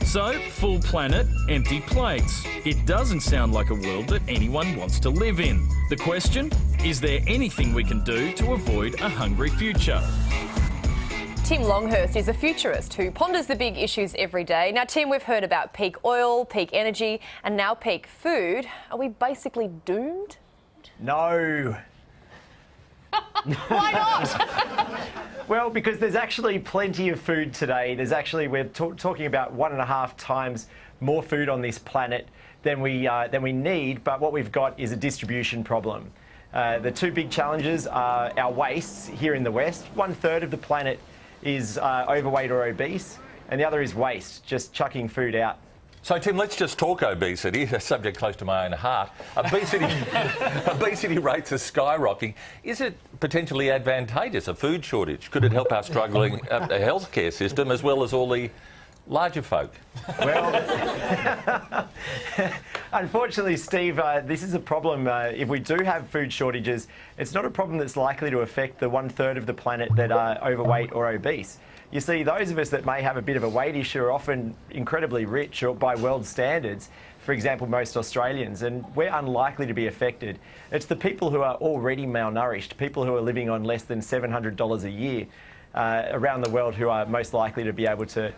So, full planet, empty plates. It doesn't sound like a world that anyone wants to live in. The question, is there anything we can do to avoid a hungry future? Tim Longhurst is a futurist who ponders the big issues every day. Now, Tim, we've heard about peak oil, peak energy, and now peak food. Are we basically doomed? No. Why not? Well, because there's actually plenty of food today. We're talking about 1.5 times more food on this planet than we need. But what we've got is a distribution problem. The two big challenges are our wastes here in the West. 1/3 of the planet is overweight or obese, and the other is waste, just chucking food out. So, Tim, let's just talk obesity, a subject close to my own heart. Obesity rates are skyrocketing. Is it potentially advantageous, a food shortage? Could it help our struggling healthcare system as well as all the larger folk? Well, unfortunately, Steve, this is a problem. If we do have food shortages, it's not a problem that's likely to affect the 1/3 of the planet that are overweight or obese. You see, those of us that may have a bit of a weight issue are often incredibly rich or by world standards, for example, most Australians, and we're unlikely to be affected. It's the people who are already malnourished, people who are living on less than $700 a year around the world who are most likely to be able to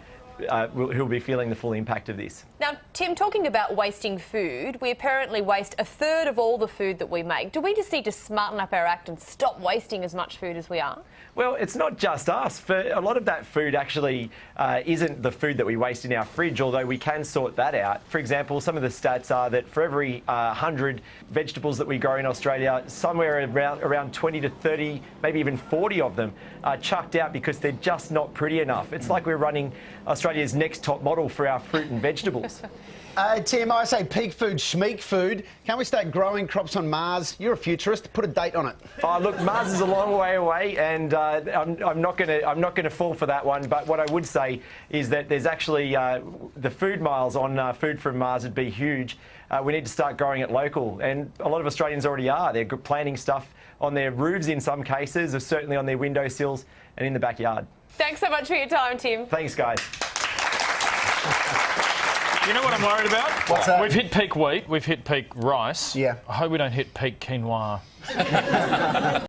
who will be feeling the full impact of this. Now, Tim, talking about wasting food, we apparently waste 1/3 of all the food that we make. Do we just need to smarten up our act and stop wasting as much food as we are? Well, it's not just us. For a lot of that food actually isn't the food that we waste in our fridge, although we can sort that out. For example, some of the stats are that for every 100 vegetables that we grow in Australia, somewhere around 20 to 30, maybe even 40 of them are chucked out because they're just not pretty enough. It's like we're running Australia's next top model for our fruit and vegetables. Tim, I say peak food, schmeek food. Can we start growing crops on Mars? You're a futurist. Put a date on it. Oh, look, Mars is a long way away, and I'm not going to fall for that one. But what I would say is that there's actually the food miles on food from Mars would be huge. We need to start growing it local, and a lot of Australians already are. They're planting stuff on their roofs in some cases, or certainly on their windowsills and in the backyard. Thanks so much for your time, Tim. Thanks, guys. You know what I'm worried about? What's that? We've hit peak wheat, we've hit peak rice. Yeah. I hope we don't hit peak quinoa.